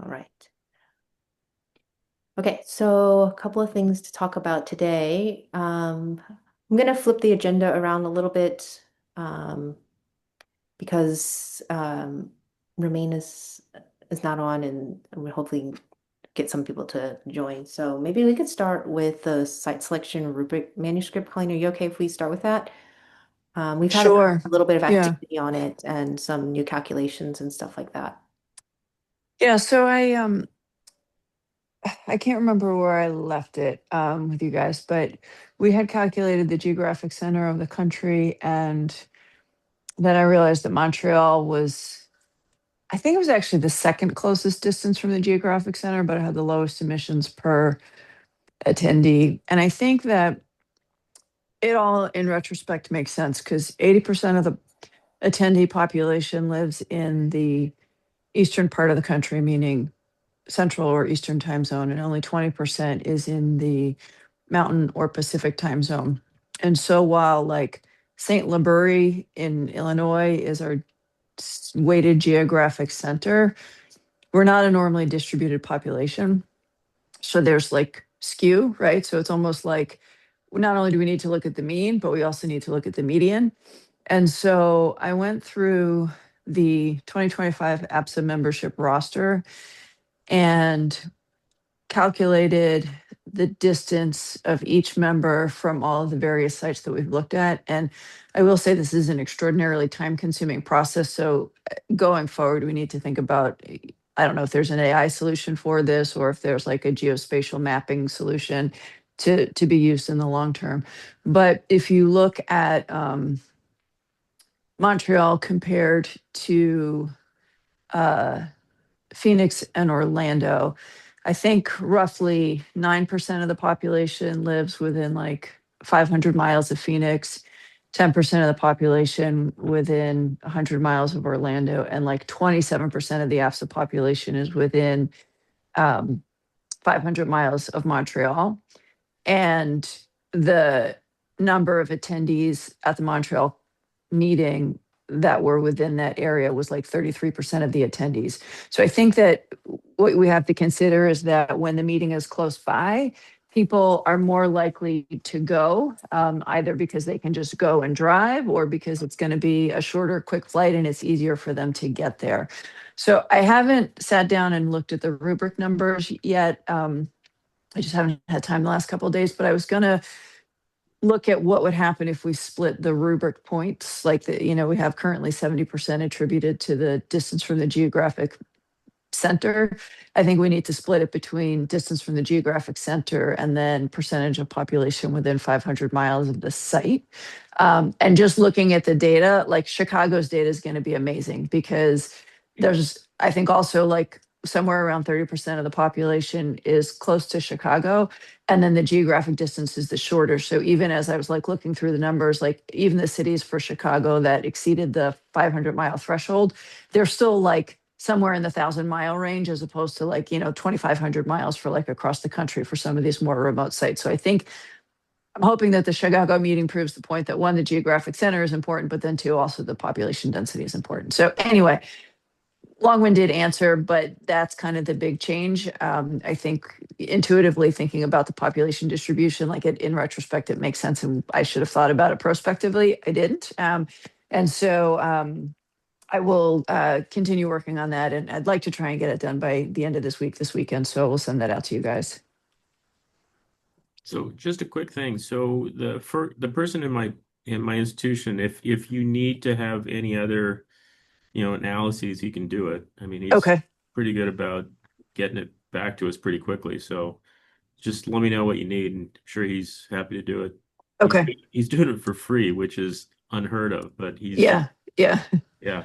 All right. Okay, so a couple of things to talk about today. I'm going to flip the agenda around a little bit um, because Remain is not on, and we hopefully get some people to join. So maybe we could start with the site selection rubric manuscript. Colleen, are you okay if we start with that? We've had Sure. a little bit of Yeah. activity on it and some new calculations and stuff like that. Yeah. So I can't remember where I left it with you guys, but we had calculated the geographic center of the country, and then I realized that Montreal was, I think it was actually the second closest distance from the geographic center, but it had the lowest emissions per attendee. And I think that it all in retrospect makes sense because 80% of the attendee population lives in the eastern part of the country, meaning Central or Eastern time zone, and only 20% is in the Mountain or Pacific time zone. And so while like St. Libury in Illinois is our weighted geographic center, we're not a normally distributed population. So there's like skew, right? So it's almost like not only do we need to look at the mean, but we also need to look at the median. And so I went through the 2025 APSA membership roster and calculated the distance of each member from all of the various sites that we've looked at. And I will say this is an extraordinarily time consuming process. So going forward, we need to think about, I don't know if there's an AI solution for this or if there's like a geospatial mapping solution to be used in the long term. But if you look at Montreal compared to uh, Phoenix and Orlando, I think roughly 9% of the population lives within like 500 miles of Phoenix, 10% of the population within 100 miles of Orlando, and like 27% of the APSA population is within um, 500 miles of Montreal. And the number of attendees at the Montreal meeting that were within that area was like 33% of the attendees. So I think that what we have to consider is that when the meeting is close by, people are more likely to go, either because they can just go and drive or because it's going to be a shorter, quick flight and it's easier for them to get there. So I haven't sat down and looked at the rubric numbers yet. I just haven't had time the last couple of days, but I was going to look at what would happen if we split the rubric points. Like we have currently 70% attributed to the distance from the geographic center. I think we need to split it between distance from the geographic center and then percentage of population within 500 miles of the site. And just looking at the data, like Chicago's data is going to be amazing because there's, I think, also like somewhere around 30% of the population is close to Chicago. And then the geographic distance is the shorter. So even as I was like looking through the numbers, like even the cities for Chicago that exceeded the 500-mile threshold, they're still like somewhere in the 1,000-mile range as opposed to like 2,500 miles for like across the country for some of these more remote sites. So I think I'm hoping that the Chicago meeting proves the point that one, the geographic center is important, but then two, also the population density is important. So anyway, long-winded answer, but that's kind of the big change. I think intuitively thinking about the population distribution, like in retrospect, it makes sense, and I should have thought about it prospectively. I didn't, and so I will continue working on that, and I'd like to try and get it done by the end of this week, this weekend. So we'll send that out to you guys. So just a quick thing. So the person in my institution, if you need to have any other, analyses, he can do it. I mean, he's Okay. pretty good about getting it back to us pretty quickly. So just let me know what you need, and I'm sure he's happy to do it. He's Okay. he's doing it for free, which is unheard of, but Yeah. Yeah.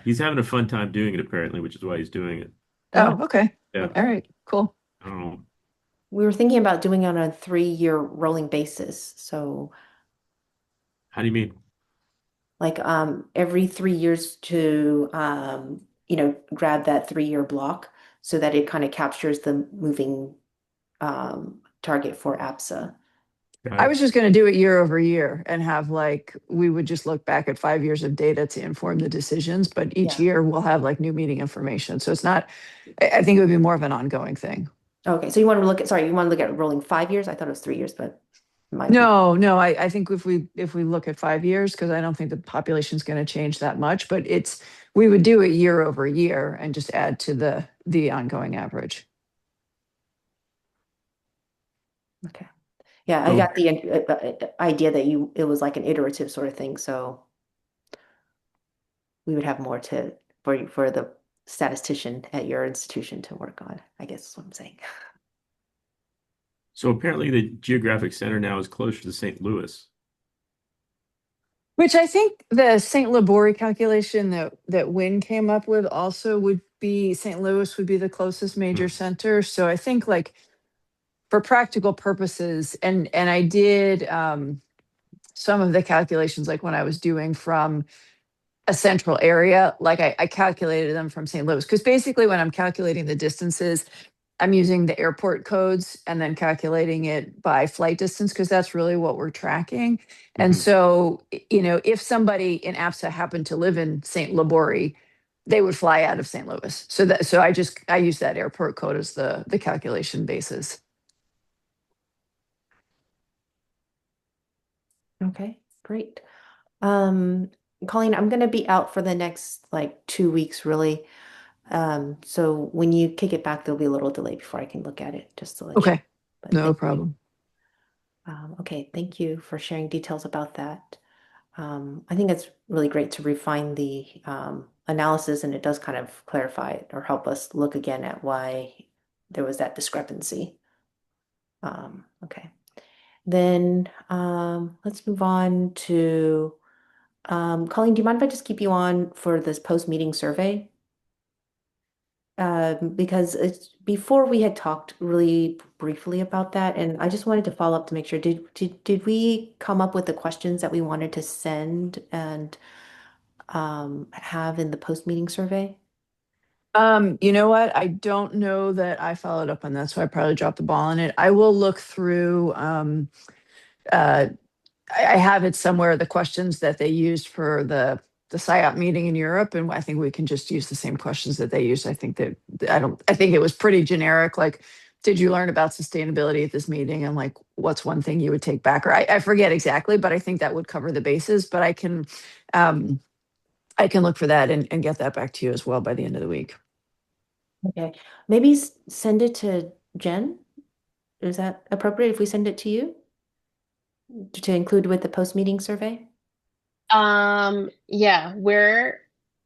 he's having a fun time doing it apparently, which is why he's doing it. Yeah. Oh, okay. Yeah. All right. Cool. I don't know. We were thinking about doing it on a 3-year rolling basis. So How do you mean? like every 3 years to grab that 3-year block so that it kind of captures the moving target for APSA. Got I it. was just going to do it year over year and have like, we would just look back at 5 years of data to inform the decisions, but each Yeah. year we'll have like new meeting information. So it's not, I think it would be more of an ongoing thing. Okay, so you want to look at, sorry, you want to look at rolling 5 years? I thought it was 3 years, but my, No, I think if we look at 5 years, because I don't think the population's going to change that much, but we would do it year over year and just add to the ongoing average. okay. Yeah, I So got the idea that it was like an iterative sort of thing, so we would have more for the statistician at your institution to work on, I guess is what I'm saying. so apparently the geographic center now is closer to St. Louis. Which I think the St. Labori calculation that Wynn came up with also would be St. Louis would be the closest major Hmm. center. So I think like for practical purposes, and I did some of the calculations like when I was doing from a central area, like I calculated them from St. Louis. Because basically when I'm calculating the distances, I'm using the airport codes and then calculating it by flight distance because that's really what we're tracking. And Hmm. so, if somebody in APSA happened to live in St. Labori, they would fly out of St. Louis. So I use that airport code as the calculation basis. Okay, great. Um, Colleen, I'm gonna be out for the next like 2 weeks, really. So when you kick it back, there'll be a little delay before I can look at it, just to let you. Okay, But no thank you. problem. Okay, thank you for sharing details about that. I think it's really great to refine the analysis, and it does kind of clarify it or help us look again at why there was that discrepancy. Okay, then let's move on to Colleen. Do you mind if I just keep you on for this post-meeting survey? Because it's before we had talked really briefly about that, and I just wanted to follow up to make sure. Did we come up with the questions that we wanted to send and have in the post-meeting survey? You know what? I don't know that I followed up on that, so I probably dropped the ball on it. I will look through. Uh, I have it somewhere, the questions that they used for the SIOP meeting in Europe, and I think we can just use the same questions that they used. I think that I think it was pretty generic. Like, did you learn about sustainability at this meeting? And like, what's one thing you would take back? Or I forget exactly, but I think that would cover the bases. But um, I can look for that and get that back to you as well by the end of the week. Okay, maybe send it to Jen. Is that appropriate if we send it to you to include with the post-meeting survey? Yeah, we're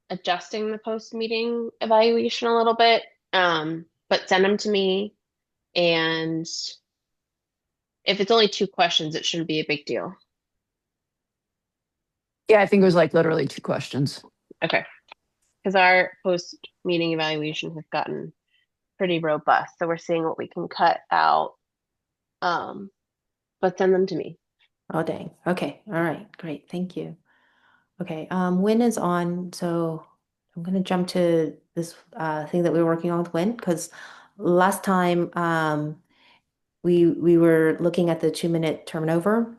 adjusting the post-meeting evaluation a little bit. But send them to me, and if it's only two questions, it shouldn't be a big deal. Yeah, I think it was like literally two questions. Okay. Because our post-meeting evaluation has gotten pretty robust, so we're seeing what we can cut out. Um, but send them to me. Oh, dang. Okay. All right. Great. Thank you. Okay. Win is on. So I'm going to jump to this thing that we were working on with Win because last time we were looking at the 2-minute turnover.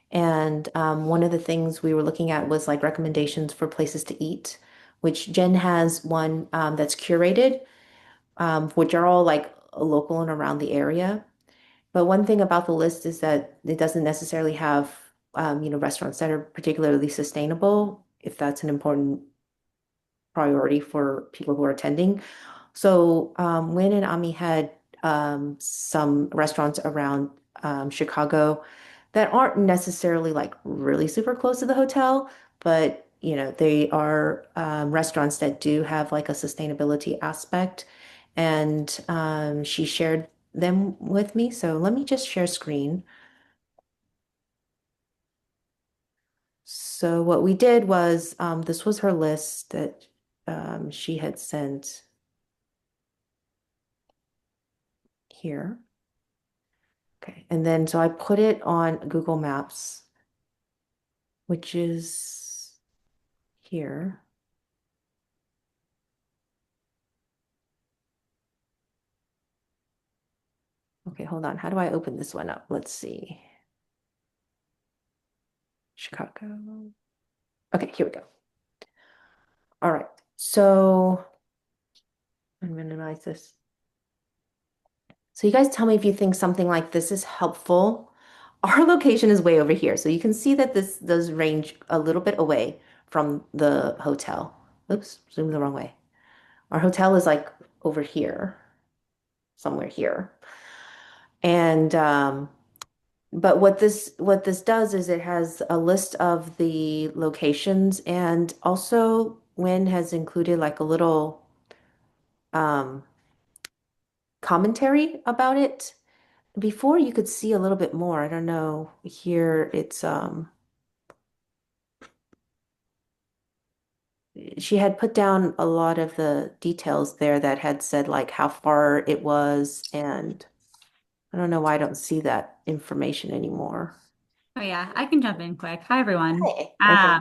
And one of the things we were looking at was like recommendations for places to eat, which Jen has one that's curated, which are all like local and around the area. But one thing about the list is that it doesn't necessarily have, restaurants that are particularly sustainable, if that's an important priority for people who are attending. So Win and Ami had some restaurants around Chicago that aren't necessarily like really super close to the hotel, but they are restaurants that do have like a sustainability aspect. And she shared them with me. So let me just share screen. So what we did was this was her list that she had sent here. Okay, and then so I put it on Google Maps, which is here. Okay, hold on. How do I open this one up? Let's see. Chicago. Okay, here we go. All right, so I'm gonna minimize this. So you guys tell me if you think something like this is helpful. Our location is way over here, so you can see that this does range a little bit away from the hotel. Oops, zoomed the wrong way. Our hotel is like over here, somewhere here. And but what this does is it has a list of the locations, and also Win has included like a little um commentary about it. Before you could see a little bit more. I don't know. Here it's she had put down a lot of the details there that had said like how far it was, and I don't know why I don't see that information anymore. Oh yeah, I can jump in quick. Hi everyone. Hey. Okay.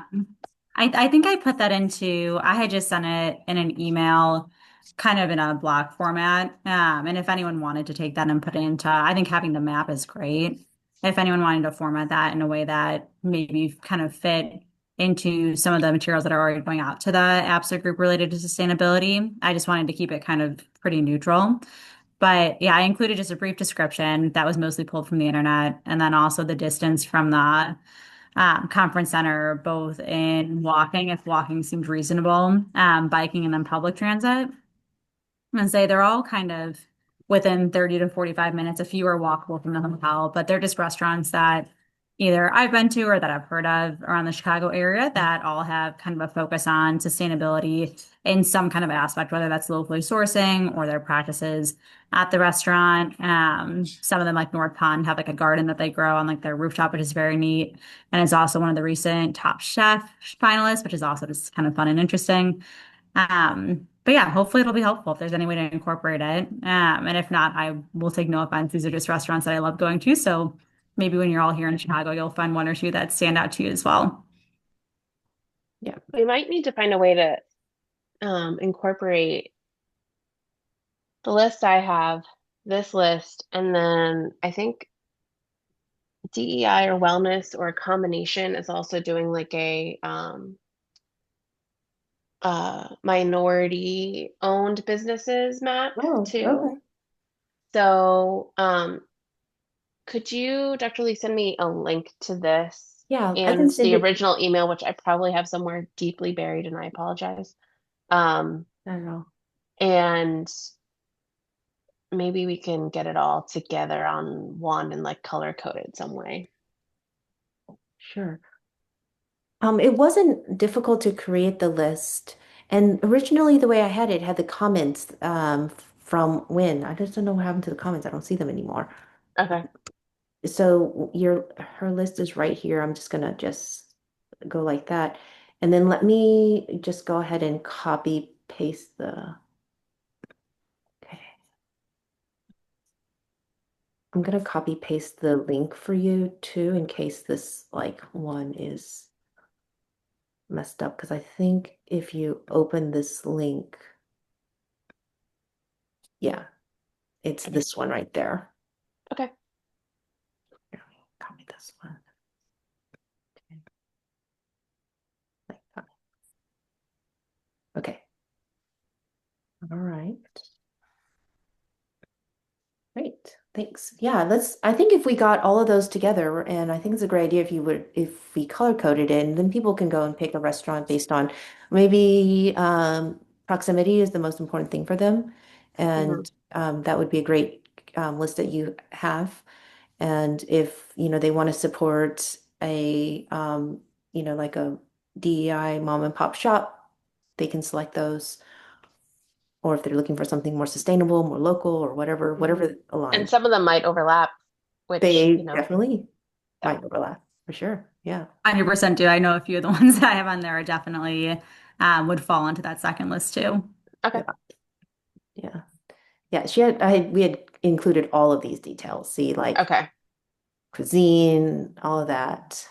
I think I put that into, I had just sent it in an email, kind of in a block format. And if anyone wanted to take that and put it into, I think having the map is great. If anyone wanted to format that in a way that maybe kind of fit into some of the materials that are already going out to the APSA group related to sustainability, I just wanted to keep it kind of pretty neutral. But yeah, I included just a brief description that was mostly pulled from the internet, and then also the distance from the conference center, both in walking, if walking seemed reasonable, biking, and then public transit. And say they're all kind of within 30 to 45 minutes, a few are walkable from the hotel, but they're just restaurants that either I've been to or that I've heard of around the Chicago area that all have kind of a focus on sustainability in some kind of aspect, whether that's locally sourcing or their practices at the restaurant. Some of them, like North Pond, have like a garden that they grow on like their rooftop, which is very neat. And it's also one of the recent Top Chef finalists, which is also just kind of fun and interesting. But yeah, hopefully it'll be helpful if there's any way to incorporate it. And if not, I will take no offense. These are just restaurants that I love going to. So maybe when you're all here in Chicago, you'll find one or two that stand out to you as well. Yeah. We might need to find a way to incorporate the list I have, this list, and then I think DEI or wellness or a combination is also doing like a minority owned businesses map Oh, too. okay. So could you, Dr. Lee, send me a link to this Yeah, I can and send the it. original email, which I probably have somewhere deeply buried, and I apologize. I don't know. And maybe we can get it all together on one and like color coded some way. Sure. It wasn't difficult to create the list. And originally the way I had it had the comments from Win. I just don't know what happened to the comments. I don't see them anymore. Okay. So her list is right here. I'm just gonna just go like that. And then let me just go ahead and copy paste the, okay. I'm gonna copy paste the link for you too, in case this like one is messed up, because I think if you open this link, yeah, it's this one right there. Okay. Here, copy this one. Okay. Like that. Okay. All right. Great. Thanks. Yeah, I think if we got all of those together, and I think it's a great idea if we color coded it, and then people can go and pick a restaurant based on maybe proximity is the most important thing for them. Mhm. And that would be a great list that you have. And if, they want to support a, like a DEI mom and pop shop, they can select those. Or if they're looking for something more sustainable, more local, or whatever Mhm. And aligns. some of them might overlap, which, They definitely yeah. might overlap for sure. Yeah. 100% do. I know a few of the ones that I have on there are definitely would fall into that second list too. Okay. Yeah. Yeah. Yeah. We had included all of these details. See, like Okay. cuisine, all of that,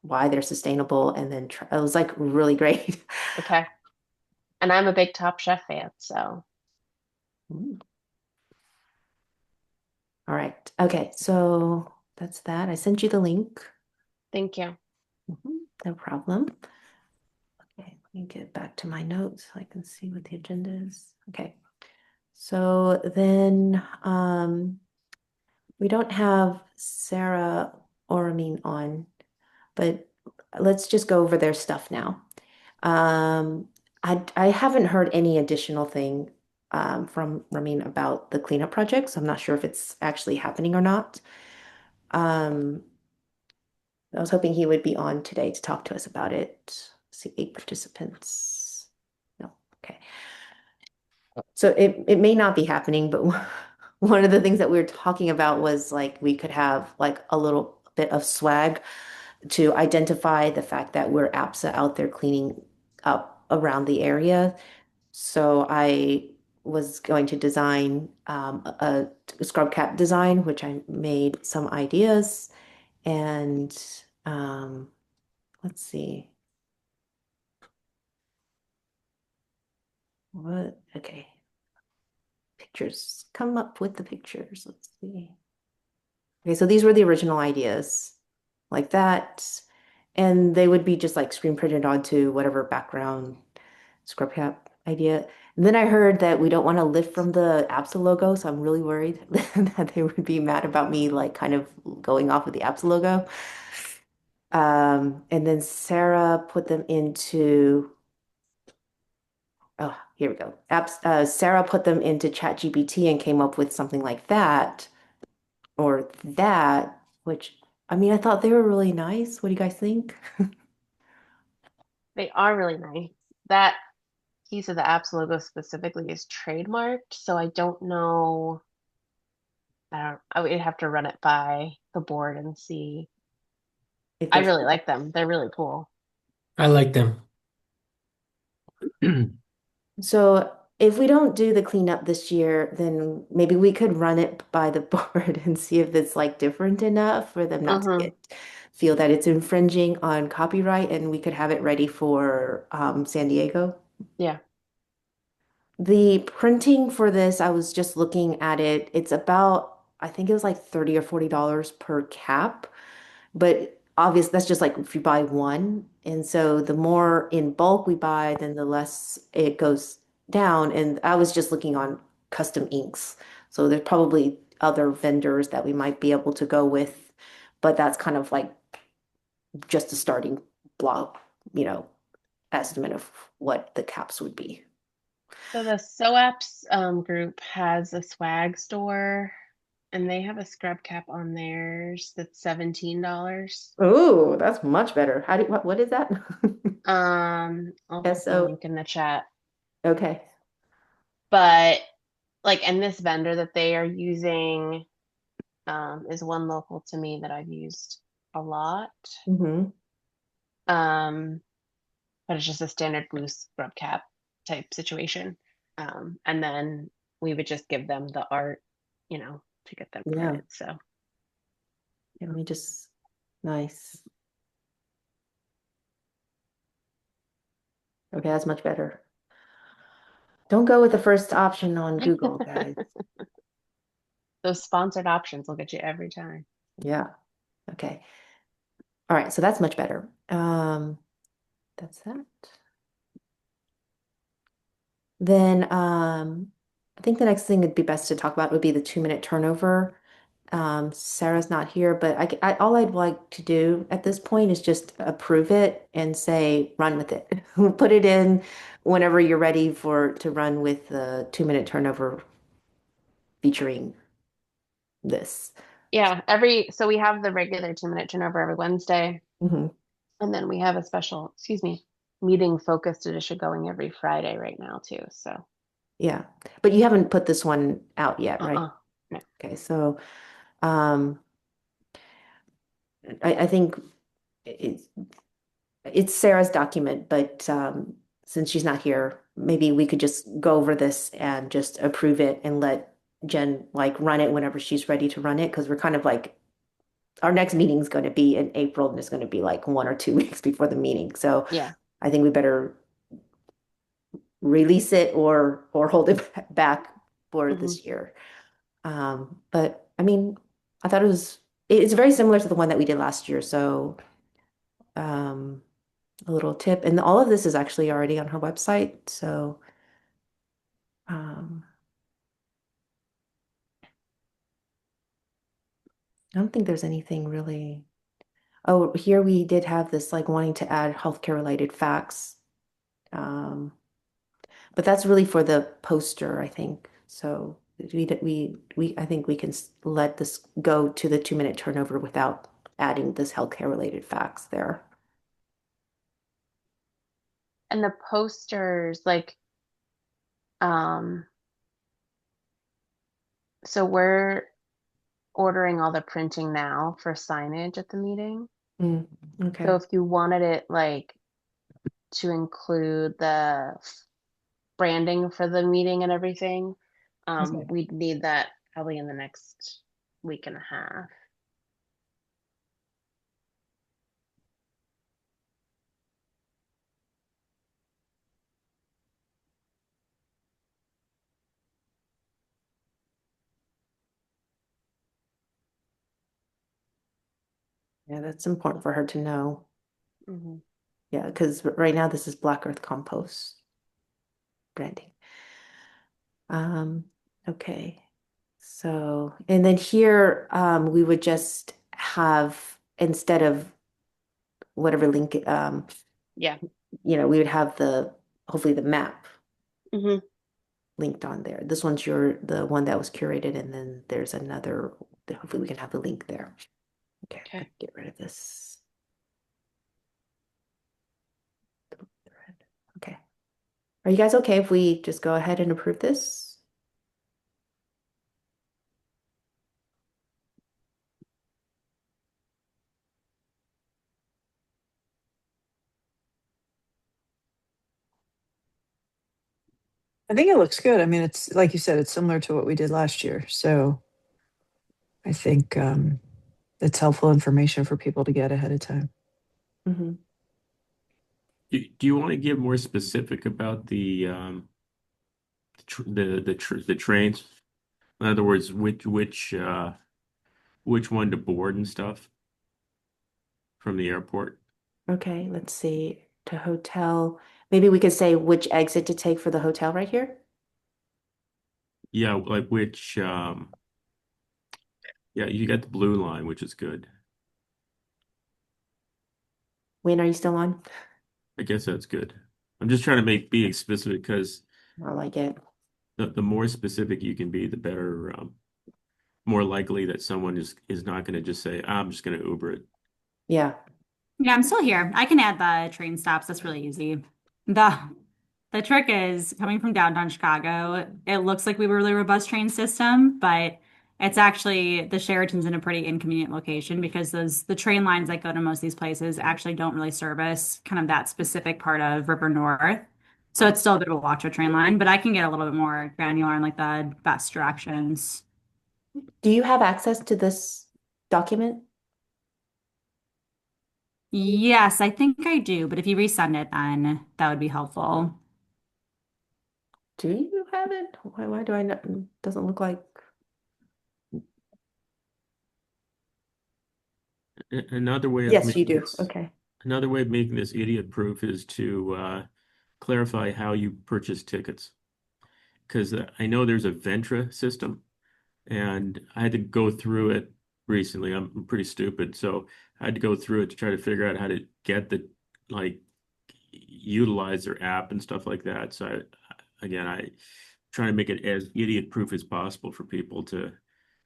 why they're sustainable, and then it was like really great. Okay. And I'm a big Top Chef fan, so Mm. All right. Okay. So that's that. I sent you the link. thank you. No problem. Okay, let me get back to my notes so I can see what the agenda is. Okay. So then we don't have Sarah or Amin on, but let's just go over their stuff now. Um, I haven't heard any additional thing from Ramin about the cleanup project, so I'm not sure if it's actually happening or not. Um, I was hoping he would be on today to talk to us about it. Let's see, 8 participants. No, okay. So it may not be happening, but one of the things that we were talking about was like we could have like a little bit of swag to identify the fact that we're APSA out there cleaning up around the area. So I was going to design a scrub cap design, which I made some ideas. And let's see. What? Okay. Pictures. Come up with the pictures. Let's see. Okay, so these were the original ideas, like that. And they would be just like screen printed onto whatever background scrub cap idea. And then I heard that we don't want to lift from the APSA logo, so I'm really worried that they would be mad about me like kind of going off of the APSA logo. And then Sarah put them into, oh, here we go. Sarah put them into ChatGPT and came up with something like that or that, which I mean, I thought they were really nice. What do you guys think? They are really nice. That piece of the apps logo specifically is trademarked, so I don't know. I would have to run it by the board and see. If I there's really like them. They're really cool. I like them. So if we don't do the cleanup this year, then maybe we could run it by the board and see if it's like different enough for them not to Mm-hmm. feel that it's infringing on copyright, and we could have it ready for San Diego. Yeah. The printing for this, I was just looking at it. It's about, I think it was like 30 or $40 per cap. But obvious, that's just like if you buy one. And so the more in bulk we buy, then the less it goes down. And I was just looking on custom inks. So there's probably other vendors that we might be able to go with, but that's kind of like just a starting block, you know, estimate of what the caps would be. So the SOAPS group has a swag store, and they have a scrub cap on theirs that's $17. Oh, that's much better. What is that? I'll put the SO. link in the chat. Okay. But like, and this vendor that they are using is one local to me that I've used a lot. Hmm. Um, but it's just a standard blue scrub cap type situation. And then we would just give them the art, to get them Yeah. credit. So Let me just, nice. Okay, that's much better. Don't go with the first option on Google, guys. those sponsored options will get you every time. Yeah. Okay. All right, so that's much better. That's that. Then I think the next thing it'd be best to talk about would be the 2-minute turnover. Sarah's not here, but all I'd like to do at this point is just approve it and say run with it. Put it in whenever you're ready to run with the 2-minute turnover featuring this. Yeah, so we have the regular 2-minute turnover every Wednesday, Hmm. and then we have a special, meeting focused edition going every Friday right now too. So Yeah, but you haven't put this one out yet, right? no. Okay, so um, I think it's it's Sarah's document, but since she's not here, maybe we could just go over this and just approve it and let Jen like run it whenever she's ready to run it, because we're kind of like our next meeting is going to be in April, and it's going to be like 1 or 2 weeks before the meeting. So Yeah. I think we better release it or hold it back for Hmm. this year. But I mean, I thought it's very similar to the one that we did last year. So um, a little tip. And all of this is actually already on her website. So um, I don't think there's anything really. Oh, here we did have this like wanting to add healthcare related facts. Um, but that's really for the poster, I think. So I think we can let this go to the 2 minute turnover without adding this healthcare related facts there. And the posters, like, um, so we're ordering all the printing now for signage at the meeting. Mm, So okay. if you wanted it like to include the branding for the meeting and everything, Okay. we'd need that probably in the next week and a half. Yeah, that's important for her to know. Hmm. Yeah, because right now this is Black Earth Compost branding. Um, okay. So, and then here, we would just have instead of whatever link, Yeah. we would have hopefully the map Hmm. linked on there. This one's the one that was curated, and then there's another. Hopefully, we can have the link there. Okay, I'm Okay. gonna get rid of this. Okay. Are you guys okay if we just go ahead and approve this? I think it looks good. I mean, it's like you said, it's similar to what we did last year. So I think it's helpful information for people to get ahead of time. Hmm. Do you want to give more specific about the trains? In other words, which one to board and stuff from the airport? Okay, let's see. To hotel. Maybe we could say which exit to take for the hotel right here. Yeah, like which yeah, you got the blue line, which is good. Wayne, are you still on? I guess that's good. I'm just trying to be specific because I like it. the more specific you can be, the better, more likely that someone is not going to just say, I'm just going to Uber it. Yeah. Yeah, I'm still here. I can add the train stops. That's really easy. The the trick is coming from downtown Chicago, it looks like we have a really robust train system, but it's actually the Sheraton's in a pretty inconvenient location because the train lines that go to most of these places actually don't really service kind of that specific part of River North. So it's still a bit of a walk to a train line, but I can get a little bit more granular on like the best directions. Do you have access to this document? Yes, I think I do, but if you resend it, then that would be helpful. Do you have it? Why do I not? Doesn't look like. Another way of Yes, you making do. this Okay. Another way of making this idiot proof is to clarify how you purchase tickets. Because I know there's a Ventra system, and I had to go through it recently. I'm pretty stupid, so I had to go through it to try to figure out how to get like utilize their app and stuff like that. So again, I trying to make it as idiot proof as possible for people to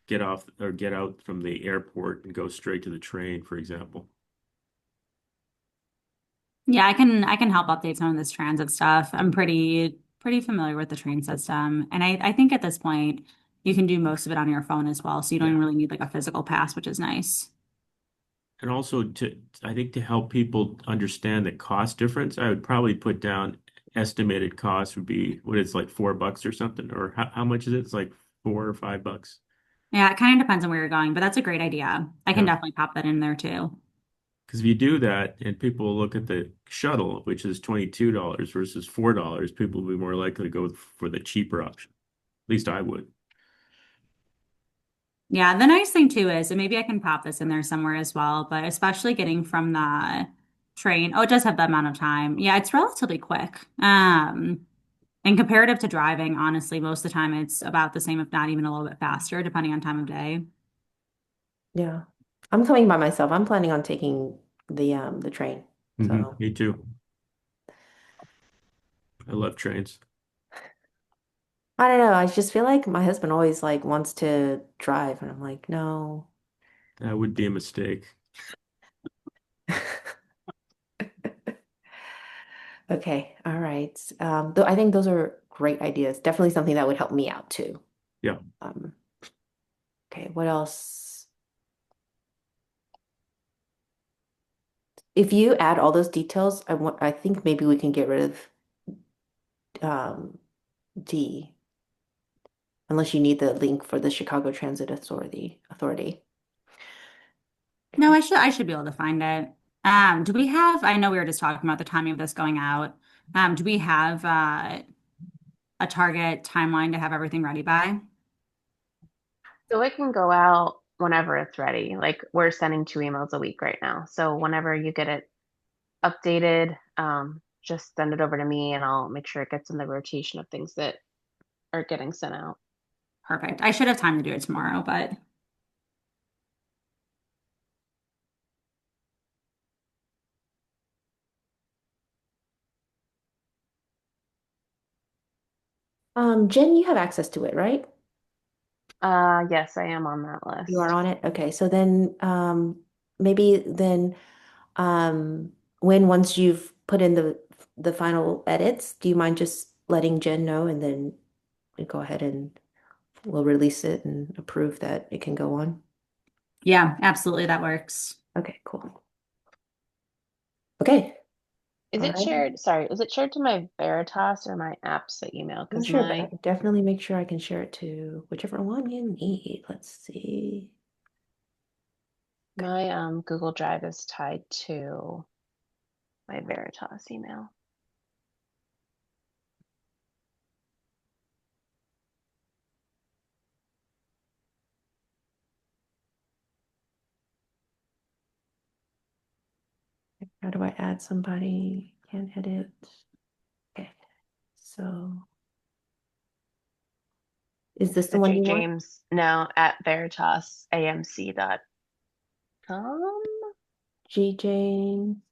get off or get out from the airport and go straight to the train, for example. Yeah, I can help update some of this transit stuff. I'm pretty familiar with the train system. And I think at this point you can do most of it on your phone as well. So you don't even Yeah. really need like a physical pass, which is nice. And also I think to help people understand the cost difference, I would probably put down estimated cost would be what it's like $4 or something, or how much is it? It's like $4 or $5. Yeah, it kind of depends on where you're going, but that's a great idea. I can Yeah. definitely pop that in there too. Because if you do that and people look at the shuttle, which is $22 versus $4, people will be more likely to go for the cheaper option. At least I would. Yeah, the nice thing too is, and maybe I can pop this in there somewhere as well, but especially getting from the train. Oh, it does have that amount of time. Yeah, it's relatively quick. And comparative to driving, honestly, most of the time it's about the same, if not even a little bit faster, depending on time of day. Yeah. I'm coming by myself. I'm planning on taking the train. So Me too. I love trains. I don't know. I just feel like my husband always like wants to drive, and I'm like, no. That would be a mistake. Okay, all right. Though I think those are great ideas. Definitely something that would help me out too. Yeah. Um, okay, what else? If you add all those details, I think maybe we can get rid of D, unless you need the link for the Chicago Transit Authority. No, Okay. I should be able to find it. Do we have, I know we were just talking about the timing of this going out. Do we have a target timeline to have everything ready by? So it can go out whenever it's ready. Like we're sending 2 emails a week right now. So whenever you get it updated, just send it over to me and I'll make sure it gets in the rotation of things that are getting sent out. Perfect. I should have time to do it tomorrow, but Jen, you have access to it, right? Yes, I am on that You are list. on it? Okay, so then maybe then um when once you've put in the final edits, do you mind just letting Jen know and then we go ahead and we'll release it and approve that it can go on? yeah, absolutely. That works. Okay, cool. Okay, Is all it right. shared? Sorry, is it shared to my Veritas or my APSA email? I'm not Because sure, but I my can definitely make sure I can share it to whichever one you need. Let's see. Okay. my Google Drive is tied to my Veritas email. How do I add somebody? Can't edit. Okay, so is this The the one J you want? James no at veritasamc.com. G Jane.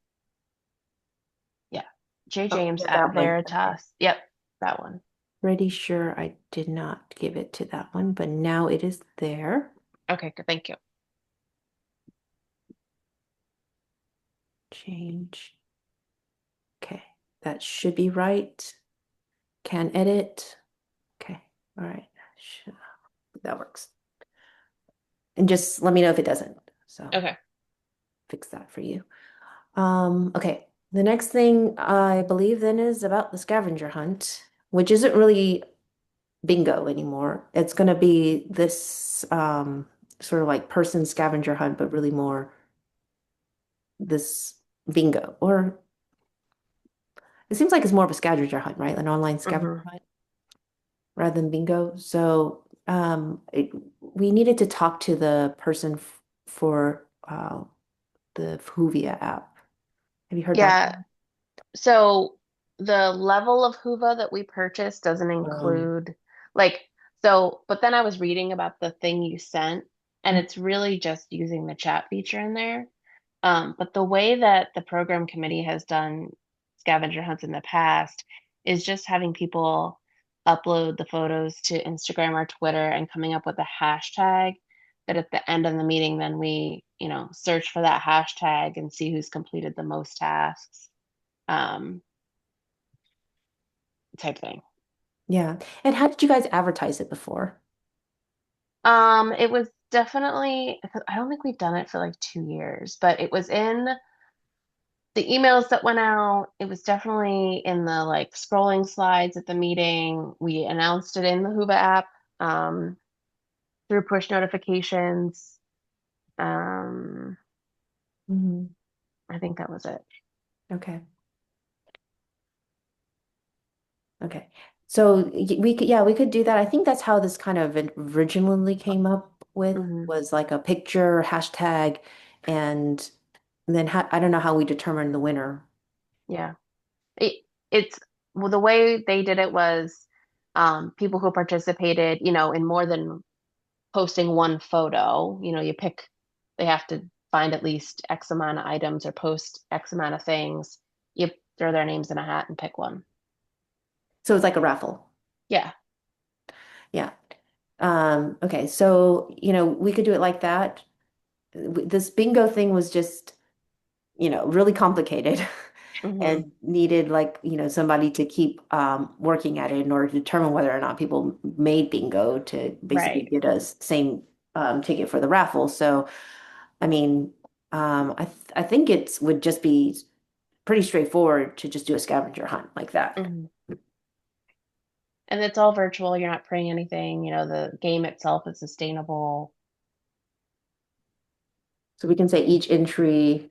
Yeah, J Oh, James yeah, at that one. Okay. Veritas. Yep, that one. Pretty sure I did not give it to that one, but now it is there. Okay, good. Thank you. Change. Okay, that should be right. Can edit. Okay, all right. That works. And just let me know if it doesn't. So Okay. fix that for you. Okay. The next thing I believe then is about the scavenger hunt, which isn't really bingo anymore. It's gonna be this sort of like person scavenger hunt, but really more this bingo. Or it seems like it's more of a scavenger hunt, right? An online scavenger hmm hunt rather than bingo. So we needed to talk to the person for the Whovia app. Have you heard back? Yeah. So the level of Hoova that we purchased doesn't Um, include like so, but then I was reading about the thing you sent, and it's really just using the chat feature in there. But the way that the program committee has done scavenger hunts in the past is just having people upload the photos to Instagram or Twitter and coming up with a hashtag that at the end of the meeting, then we, search for that hashtag and see who's completed the most tasks, um, type thing. yeah. And how did you guys advertise it before? It was definitely, I don't think we've done it for like 2 years, but it was in the emails that went out. It was definitely in the like scrolling slides at the meeting. We announced it in the Hooba app, um, through push notifications. Um, Mhm. I think that was it. Okay. Okay. So we could, yeah, we could do that. I think that's how this kind of originally came up with hmm was like a picture, hashtag, and And then I don't know how we determine the winner. Yeah. It's well, the way they did it was people who participated, in more than posting one photo, you pick, they have to find at least X amount of items or post X amount of things. You throw their names in a hat and pick one. So it's like a raffle. Yeah. Yeah. Okay, so we could do it like that. This bingo thing was just, really complicated Hmm. and needed like, somebody to keep working at it in order to determine whether or not people made bingo to basically Right. get us same ticket for the raffle. So, I mean, I think it would just be pretty straightforward to just do a scavenger hunt like that. Hmm. And it's all virtual. You're not paying anything. The game itself is sustainable. So we can say each entry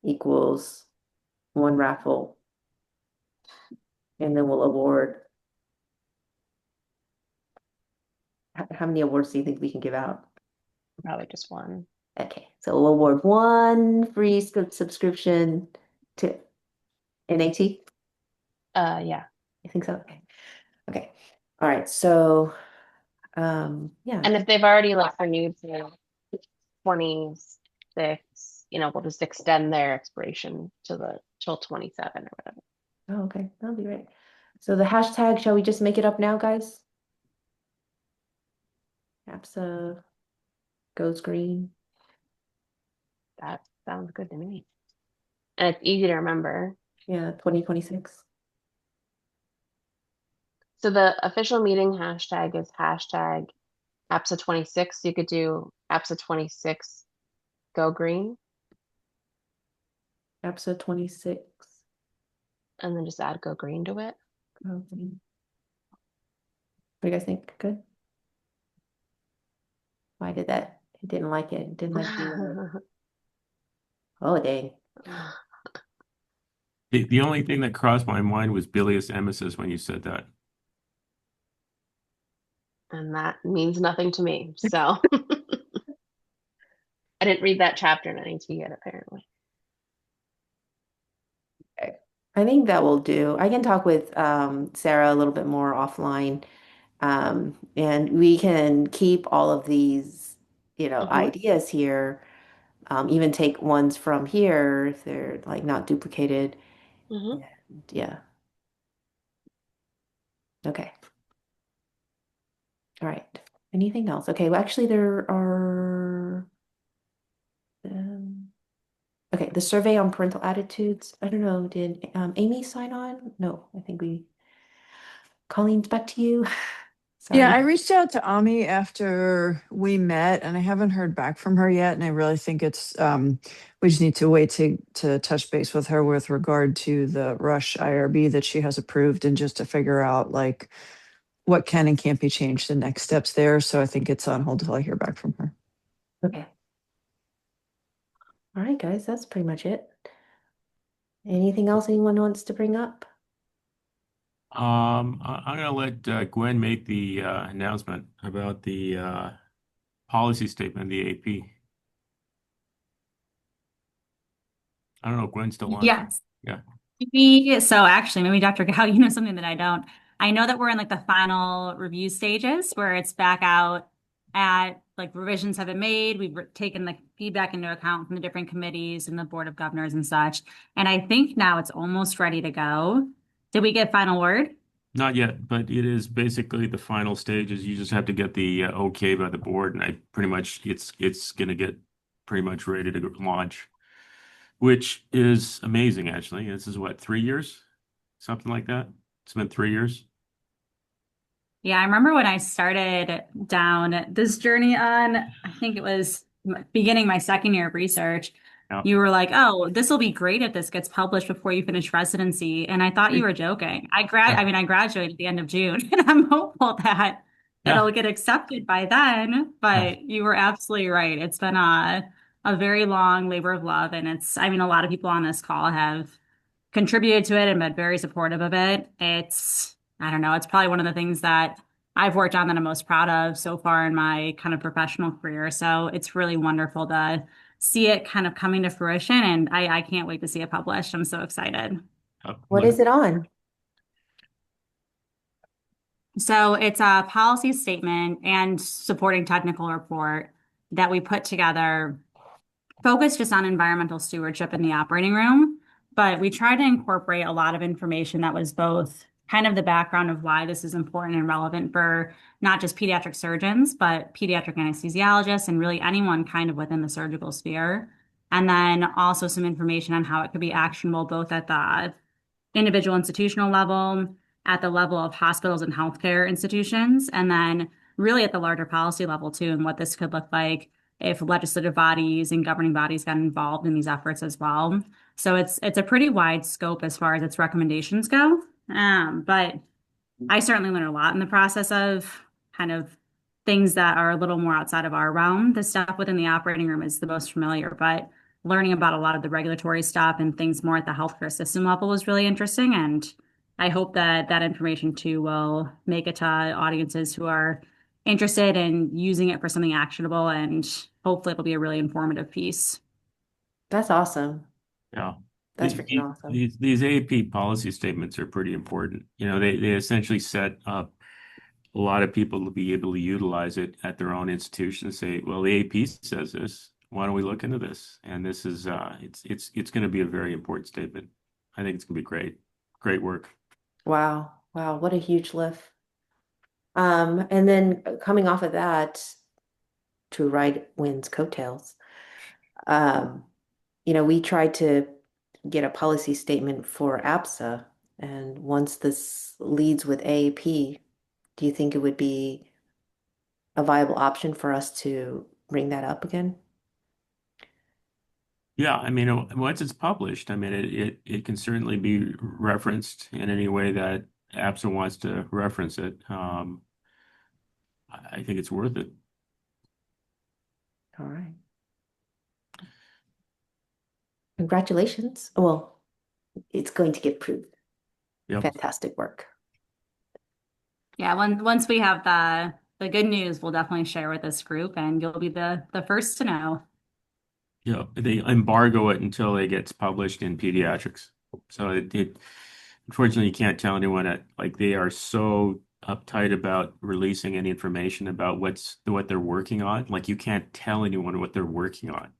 equals one raffle, and then we'll award. How many awards do you think we can give out? Probably just one. Okay, so we'll award one free subscription to NAT. Yeah. I think so. Okay. Okay. All right. So, yeah. And if they've already like renewed to 26, we'll just extend their expiration to the till 27 or whatever. Oh, okay. That'll be right. So the hashtag, shall we just make it up now, guys? APSA goes green. That sounds good to me. And it's easy to remember. Yeah, 2026. So the official meeting hashtag is hashtag APSA 26. You could do APSA 26 go green APSA 26. and then just add go green to it. Go green. What do you guys think? Good? Why did that? It didn't like it. It didn't like the, oh, dang. The only thing that crossed my mind was bilious emesis when you said that. And that means nothing to me. So I didn't read that chapter in NET yet, apparently. Okay. I think that will do. I can talk with Sarah a little bit more offline. And we can keep all of these, Hmm. ideas here, even take ones from here if they're like not duplicated. Hmm. And yeah. Okay. All right. Anything else? Okay. Well, actually, there are. Um, okay. The survey on parental attitudes. I don't know. Did Amy sign on? No, I think we. Colleen's back to you. Yeah, I Sorry. reached out to Ami after we met and I haven't heard back from her yet. And I really think it's we just need to wait to touch base with her with regard to the Rush IRB that she has approved and just to figure out like what can and can't be changed, the next steps there. So I think it's on hold till I hear back from her. Okay. All right, guys. That's pretty much it. Anything else anyone wants to bring up? I'm going to let Gwen make the announcement about the policy statement, the AP. I don't know if Gwen's still on. Yes. Yeah. So actually, maybe Dr. Gal, you know something that I don't. I know that we're in like the final review stages where it's back out at like revisions have been made. We've taken the feedback into account from the different committees and the Board of Governors and such. And I think now it's almost ready to go. Did we get final word? Not yet, but it is basically the final stages. You just have to get the okay by the board, and I pretty much it's going to get pretty much ready to launch, which is amazing, actually. This is what, 3 years? Something like that. It's been 3 years. Yeah, I remember when I started down this journey on, I think it was beginning my second year of research. Yeah. You were like, "Oh, this will be great if this gets published before you finish residency." And I thought you were joking. Yeah. I mean, I graduated at the end of June, and I'm hopeful that Yeah. it'll get accepted by then. Yeah. But you were absolutely right. It's been a very long labor of love, and I mean, a lot of people on this call have contributed to it and been very supportive of it. I don't know, it's probably one of the things that I've worked on that I'm most proud of so far in my kind of professional career. So it's really wonderful see it kind of coming to fruition. And I can't wait to see it published. I'm so excited. What is it on? So it's a policy statement and supporting technical report that we put together, focused just on environmental stewardship in the operating room. But we tried to incorporate a lot of information that was both kind of the background of why this is important and relevant for not just pediatric surgeons, but pediatric anesthesiologists and really anyone kind of within the surgical sphere. And then also some information on how it could be actionable both at the individual institutional level, at the level of hospitals and healthcare institutions, and then really at the larger policy level too, and what this could look like if legislative bodies and governing bodies got involved in these efforts as well. So it's a pretty wide scope as far as its recommendations go. But I certainly learned a lot in the process of kind of things that are a little more outside of our realm. The stuff within the operating room is the most familiar, but learning about a lot of the regulatory stuff and things more at the healthcare system level was really interesting. And I hope that that information too will make it to audiences who are interested in using it for something actionable, and hopefully it'll be a really informative piece. That's awesome. Yeah. That's freaking awesome. These AP policy statements are pretty important. You know, they essentially set up a lot of people to be able to utilize it at their own institution and say, well, the AP says this. Why don't we look into this? And this is it's going to be a very important statement. I think it's going to be great. Great work. Wow. Wow. What a huge lift. And then coming off of that to ride Wynn's coattails, um, we tried to get a policy statement for APSA, and once this leads with AAP, do you think it would be a viable option for us to bring that up again? Yeah, I mean, once it's published, I mean, it can certainly be referenced in any way that APSA wants to reference it. I think it's worth it. All right. Congratulations. Well, it's going to get proved. Yep. Fantastic work. Yeah, once we have the good news, we'll definitely share with this group, and you'll be the first to know. Yeah, they embargo it until it gets published in pediatrics. So it unfortunately you can't tell anyone that like they are so uptight about releasing any information about what they're working on. Like you can't tell anyone what they're working on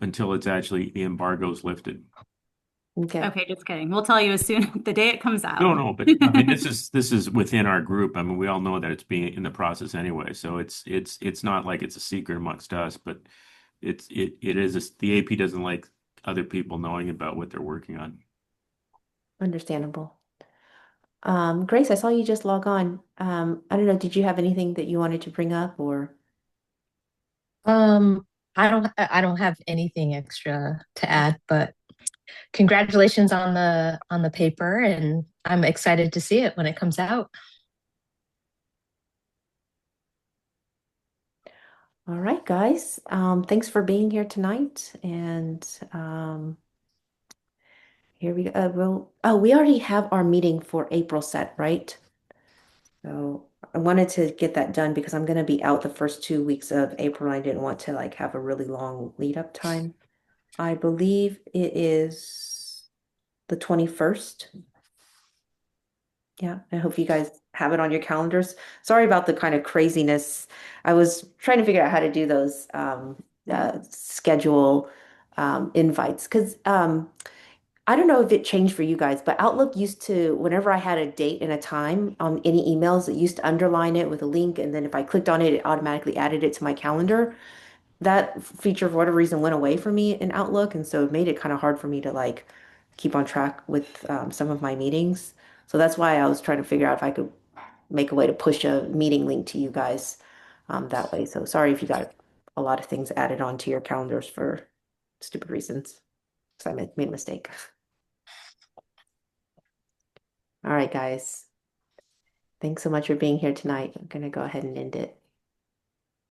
until it's actually the embargo's lifted. Okay. Okay, just kidding. We'll tell you as soon the day it comes out. No, but I mean this is within our group. I mean we all know that it's being in the process anyway. So it's not like it's a secret amongst us, but it is the AP doesn't like other people knowing about what they're working on. Understandable. Grace, I saw you just log on. I don't know, did you have anything that you wanted to bring up or? Um, I don't have anything extra to add, but congratulations on the paper, and I'm excited to see it when it comes out. All right, guys. Thanks for being here tonight. And here we go. We already have our meeting for April set, right? So I wanted to get that done because I'm going to be out the first 2 weeks of April. And I didn't want to like have a really long lead up time. I believe it is the 21st. Yeah, I hope you guys have it on your calendars. Sorry about the kind of craziness. I was trying to figure out how to do those schedule invites because I don't know if it changed for you guys, but Outlook used to, whenever I had a date and a time on any emails, it used to underline it with a link, and then if I clicked on it, it automatically added it to my calendar. That feature, for whatever reason, went away for me in Outlook, and so it made it kind of hard for me to like keep on track with some of my meetings. So that's why I was trying to figure out if I could make a way to push a meeting link to you guys that way. So sorry if you got a lot of things added onto your calendars for stupid reasons, because I made a mistake. All right, guys. Thanks so much for being here tonight. I'm going to go ahead and end it.